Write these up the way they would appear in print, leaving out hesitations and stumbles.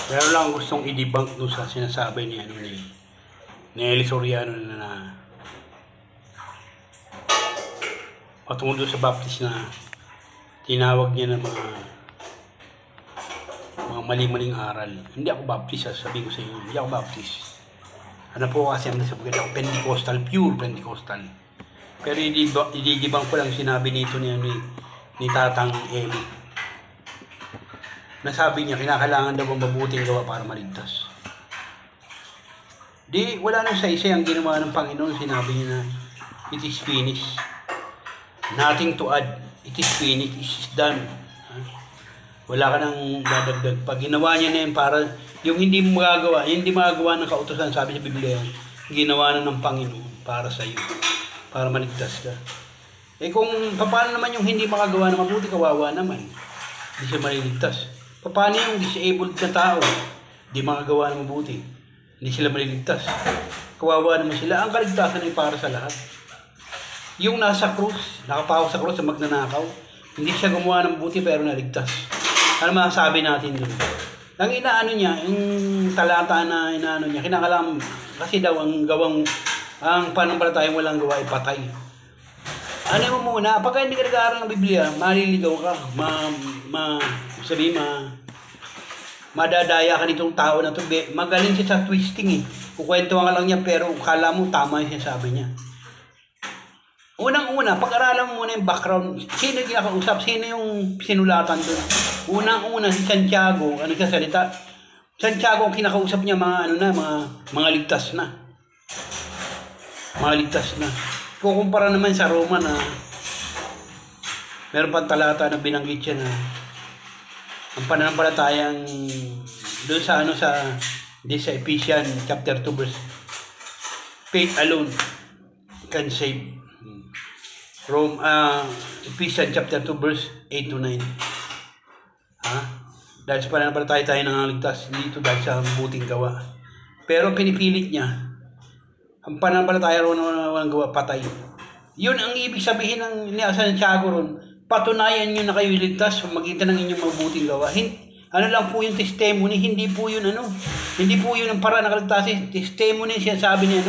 Meron lang gustong i-debunk doon sa sinasabi ni Eli Soriano na patungkol doon sa baptist na tinawag niya ng mga mali-maling aral. Hindi ako baptist, sabi ko sa inyo. Hindi ako baptist. Ano po kasi ang nasabi ako, Pentecostal, pure Pentecostal. Pero i-debunk ko lang sinabi nito ni Tatang Eli. Nasabi niya, kinakailangan daw ang mabuting gawa para maligtas. Di, wala nang sa-isa ang ginawa ng Panginoon. Sinabi niya na, it is finished. Nothing to add. It is finished. It is done. Wala ka nang dadagdag. Pag ginawa niya na yun para, yung hindi magagawa ng kautusan, sabi sa Biblia, ginawa na ng Panginoon para sa iyo. Para maligtas ka. Eh kung paano naman yung hindi makagawa na mabuti, kawawa naman. Hindi siya maliligtas. Paano yung disabled na tao? Hindi makagawa na mabuti. Hindi sila maliligtas. Kawawa naman sila. Ang kaligtasan ay para sa lahat. Yung nasa krus, nakapawak sa krus sa magnanakaw, hindi siya gumawa ng mabuti pero naligtas. Ano masasabi natin doon? Ang inaano niya, yung talata na inaano niya, kinakalam, kasi daw ang pananampalatayang walang gawa ay patay. Ano mo muna, pagka hindi ka nag-aaral ng Biblia, maliligaw ka, madadaya ka nitong tao na to. Magaling siya sa twisting eh. Kukwentuhan ka lang niya pero kala mo tama yung sinasabi niya. Unang-una, pag-aralan mo muna yung background, sino yung kinakausap, sino yung sinulatan doon. Unang-una si Santiago, ano siya salita? Santiago ang kinakausap niya mga ligtas na. Mga ligtas na. Kukumpara naman sa Roma na meron pang talata na binanggit siya na ang pananampalatayang doon sa sa Ephesians chapter 2 verse faith alone can save. Ephesians chapter 2 verse 8 to 9. Dahil sa pananampalataya tayo nangaligtas dito dahil sa buting gawa. Pero pinipilit niya ang pananampalataya ron walang gawa, patay. Yun ang ibig sabihin ng Santiago ron. Patunayan nyo na kayo ligtas sa magitan ng inyong mabuting gawa. Ano lang po yung testimony, hindi po yun Hindi po yun ang paraan ng kaligtasan. Testimony siya sabi ni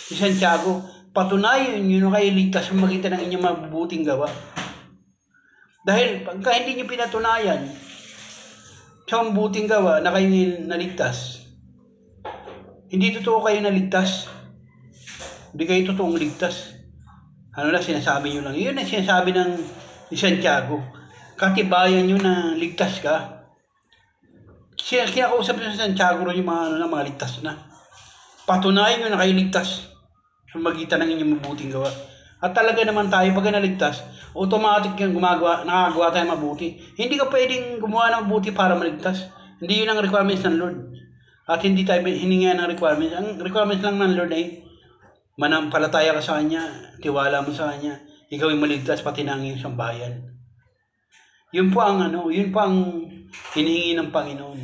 si Santiago. Patunayan nyo na kayo ligtas sa magitan ng inyong mabuting gawa. Dahil pagka hindi nyo pinatunayan sa mabuting gawa na kayo naligtas, hindi totoo kayo naligtas. Hindi kayo totoong ligtas. Ano lang, sinasabi nyo lang. Yun ang sinasabi ni Santiago. Katibayan nyo na ligtas ka. Kinakausap nyo sa Santiago rin yung mga ligtas na. Patunayan nyo na kayo ligtas sa magitan ng inyong mabuting gawa. At talaga naman tayo, pag naligtas, automatic yung nakagawa tayo mabuti. Hindi ka pwedeng gumawa ng mabuti para maligtas. Hindi yun ang requirements ng Lord. At hindi tayo hininga ng requirements. Ang requirements lang ng Lord ay manampalataya ka sa Kanya, tiwala mo sa Kanya, ikaw ay maligtas pati ng iyong sambayan. Yun po ang hinihingi ng Panginoon.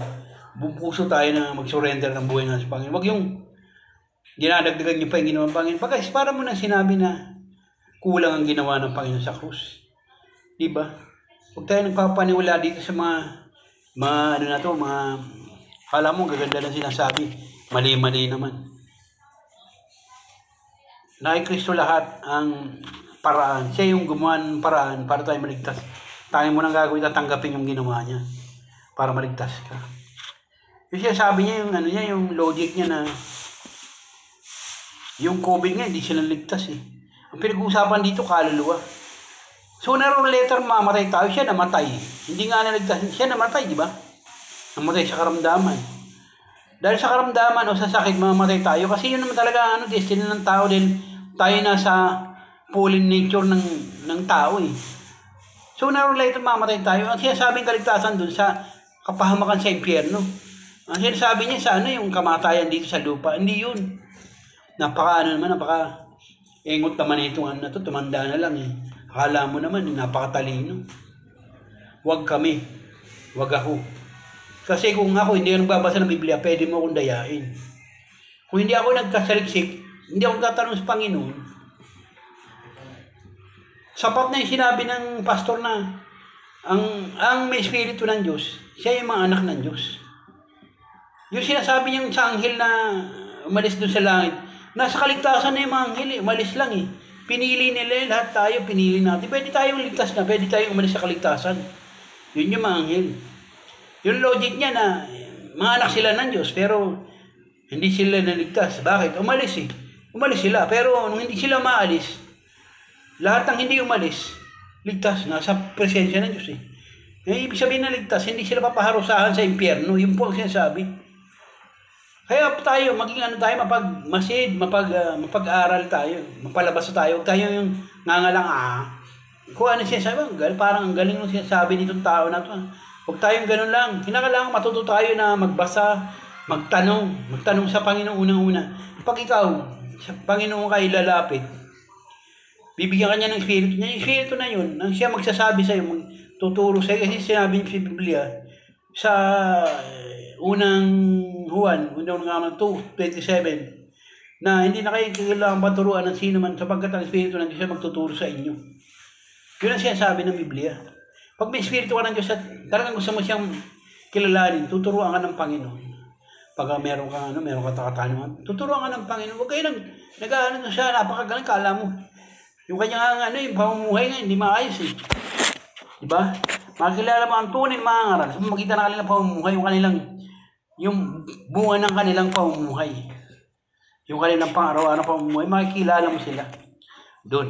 Puso tayo na mag-surrender ng buhay natin sa Panginoon. Huwag yung dinadagdagan niyo pa yung ginawa ng Panginoon. Pagka para mo nang sinabi na kulang ang ginawa ng Panginoon sa krus. Diba? Huwag tayo nagpapaniwala dito sa kala mo gaganda lang sinasabi. Mali-mali naman. Na kay Kristo lahat ang paraan. Siya yung gumawa ng paraan para tayo maligtas. Tayo mo nang gagawin at tanggapin yung ginawa niya para maligtas ka. Yung siya sabi niya, yung logic niya na yung COVID nga, hindi sila ligtas eh. Ang pinag-uusapan dito, kaluluwa. Sooner or later, mamatay tayo. Siya namatay. Hindi nga naligtas. Siya namatay, di ba? Namatay sa karamdaman. Dahil sa karamdaman o sa sakit, mamamatay tayo. Kasi yun naman talaga, destiny ng tao din. Tayo nasa fallen nature ng tao eh. So, naroon later mamatay tayo. Ang sinasabing kaligtasan dun sa kapahamakan sa impyerno. Ang sinasabi niya sa yung kamatayan dito sa lupa. Hindi yun. Napaka engot naman itong tumanda na lang eh. Akala mo naman, napakatalino. Huwag kami. Huwag ako. Kasi kung ako hindi ako nagbabasa ng Biblia, pwede mo akong dayain. Kung hindi ako nagkasaliksik, hindi ako tatanong sa Panginoon. Sapat na yung sinabi ng pastor na ang may espiritu ng Diyos, siya yung mga anak ng Diyos. Yung sinasabi niyang sa anghel na umalis doon sa langit, nasa kaligtasan na yung mga anghel eh, umalis lang eh. Pinili nila eh, lahat tayo, pinili natin. Pwede tayong ligtas na, pwede tayong umalis sa kaligtasan. Yun yung mga anghel. Yung logic niya na, mga anak sila ng Diyos, pero hindi sila naligtas. Bakit? Umalis eh. Umalis sila, pero nung hindi sila maalis, lahat ng hindi umalis, ligtas, nasa presensya ng Diyos eh. Ibig sabihin na ligtas, hindi sila papaharusahan sa impyerno. Yun po ang sinasabi. Kaya tayo, maging ano tayo, mapag-masid, mapag-aral tayo, mapalabas tayo. Huwag tayo yung nangalang, kung ano sinasabi, parang ang galing nung sinasabi nitong tao na to. Huwag tayong ganun lang. Kinakailangan matuto tayo na magbasa, magtanong sa Panginoon unang-una. Pag ikaw, sa Panginoon kayo lalapit, bibigyan ka niya ng Espiritu niya. Yung Espiritu na yun, nang siya magsasabi sa'yo, tuturo sa'yo. Kasi sinabi niya sa Biblia, sa unang Juan 2:27, na hindi na kayo kailangan paturuan ng sino man sapagkat ang Espiritu ng Diyos ay magtuturo sa inyo. Yun ang sinasabi ng Biblia. Pag may Espiritu ka ng Diyos at talagang gusto mo siyang kilalanin, tuturuan ka ng Panginoon. Pag meron kang katanungan, tuturuan ka ng Panginoon. Huwag kayo nag-ano siya, napakagaling, kala mo. Yung kanyang yung pamumuhay nga, hindi maayos eh. Diba? Makikilala mo ang tunay mga ngaral. Sa makita ng kanilang pamumuhay, yung bunga ng kanilang pamumuhay. Yung kanilang pang-araw-araw pamumuhay, makikilala mo sila doon.